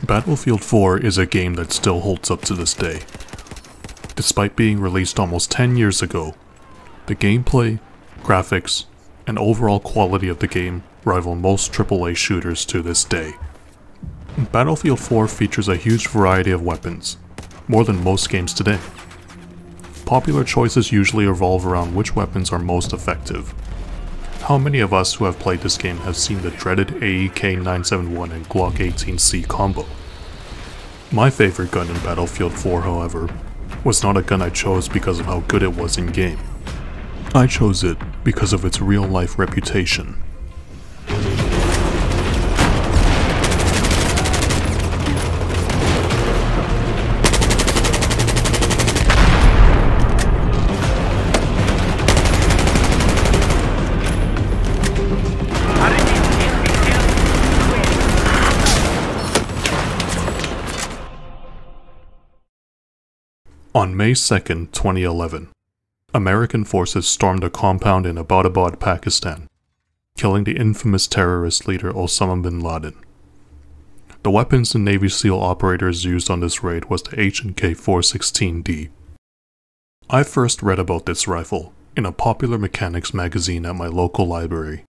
Battlefield 4 is a game that still holds up to this day. Despite being released almost 10 years ago, the gameplay, graphics, and overall quality of the game rival most AAA shooters to this day. Battlefield 4 features a huge variety of weapons, more than most games today. Popular choices usually revolve around which weapons are most effective. How many of us who have played this game have seen the dreaded AEK-971 and Glock 18C combo? My favorite gun in Battlefield 4, however, was not a gun I chose because of how good it was in game. I chose it because of its real-life reputation. On May 2nd, 2011, American forces stormed a compound in Abbottabad, Pakistan, killing the infamous terrorist leader Osama bin Laden. The weapons the Navy SEAL operators used on this raid was the H&K 416D. I first read about this rifle in a popular mechanics magazine at my local library.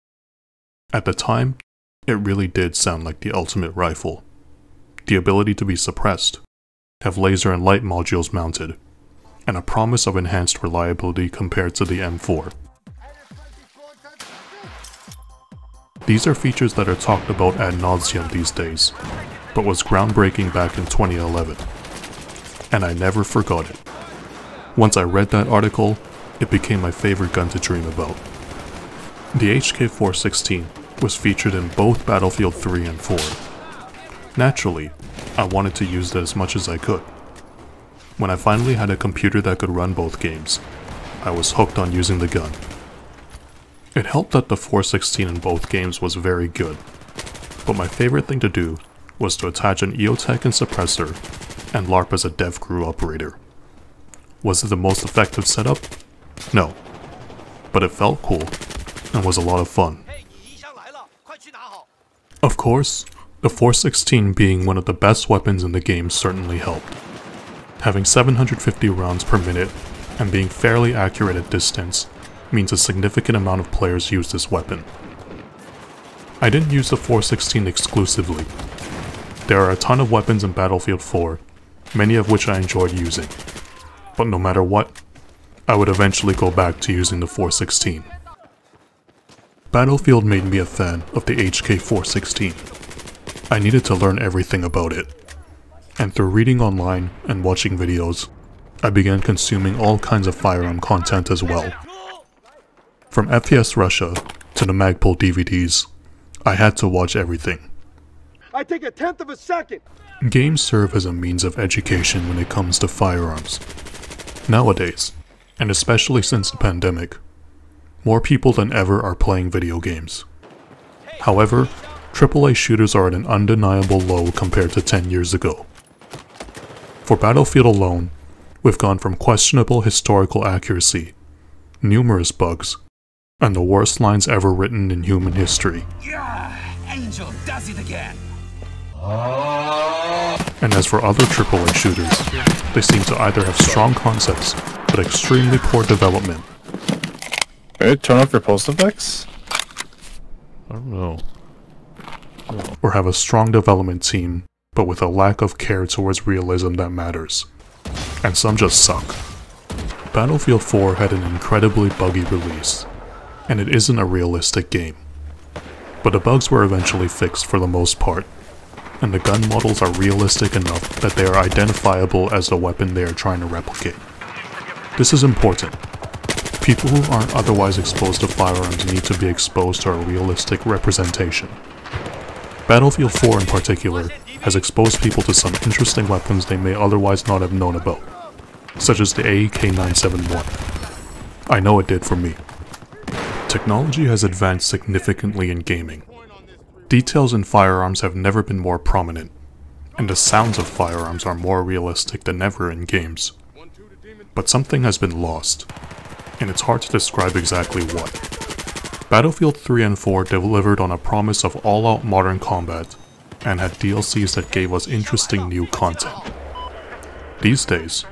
At the time, it really did sound like the ultimate rifle. The ability to be suppressed, have laser and light modules mounted, and a promise of enhanced reliability compared to the M4. These are features that are talked about ad nauseum these days, but was groundbreaking back in 2011, and I never forgot it. Once I read that article, it became my favorite gun to dream about. The HK416 was featured in both Battlefield 3 and 4. Naturally, I wanted to use it as much as I could. When I finally had a computer that could run both games, I was hooked on using the gun. It helped that the 416 in both games was very good, but my favorite thing to do was to attach an EOTech and suppressor and LARP as a dev crew operator. Was it the most effective setup? No, but it felt cool and was a lot of fun. Of course, the 416 being one of the best weapons in the game certainly helped. Having 750 rounds per minute and being fairly accurate at distance means a significant amount of players use this weapon. I didn't use the 416 exclusively. There are a ton of weapons in Battlefield 4, many of which I enjoyed using. But no matter what, I would eventually go back to using the 416. Battlefield made me a fan of the HK416. I needed to learn everything about it, and through reading online and watching videos, I began consuming all kinds of firearm content as well. From FPS Russia to the Magpul DVDs, I had to watch everything. I take 1/10 of a second! Games serve as a means of education when it comes to firearms. Nowadays, and especially since the pandemic, more people than ever are playing video games. However, AAA shooters are at an undeniable low compared to 10 years ago. For Battlefield alone, we've gone from questionable historical accuracy, numerous bugs, and the worst lines ever written in human history. Yeah, Angel does it again. And as for other AAA shooters, they seem to either have strong concepts, but extremely poor development. Hey, turn off your post effects? I don't know. Or have a strong development team, but with a lack of care towards realism that matters. And some just suck. Battlefield 4 had an incredibly buggy release, and it isn't a realistic game. But the bugs were eventually fixed for the most part, and the gun models are realistic enough that they are identifiable as the weapon they are trying to replicate. This is important. People who aren't otherwise exposed to firearms need to be exposed to a realistic representation. Battlefield 4 in particular has exposed people to some interesting weapons they may otherwise not have known about, such as the AEK-971. I know it did for me. Technology has advanced significantly in gaming. Details in firearms have never been more prominent, and the sounds of firearms are more realistic than ever in games. But something has been lost, and it's hard to describe exactly what. Battlefield 3 and 4 delivered on a promise of all-out modern combat, and had DLCs that gave us interesting new content. These days,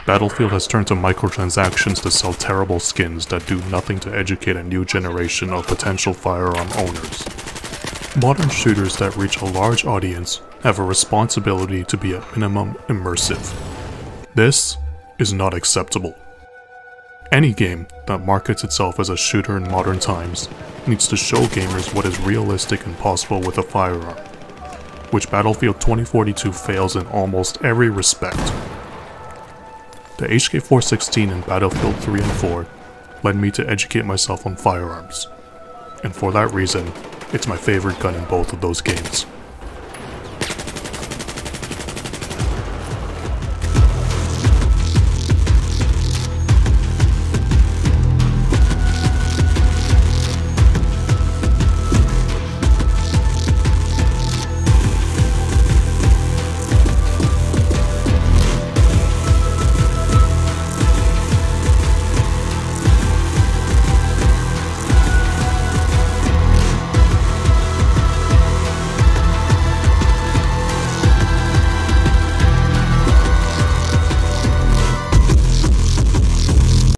Battlefield has turned to microtransactions to sell terrible skins that do nothing to educate a new generation of potential firearm owners. Modern shooters that reach a large audience have a responsibility to be at minimum immersive. This is not acceptable. Any game that markets itself as a shooter in modern times needs to show gamers what is realistic and possible with a firearm, which Battlefield 2042 fails in almost every respect. The HK416 in Battlefield 3 and 4 led me to educate myself on firearms, and for that reason, it's my favorite gun in both of those games.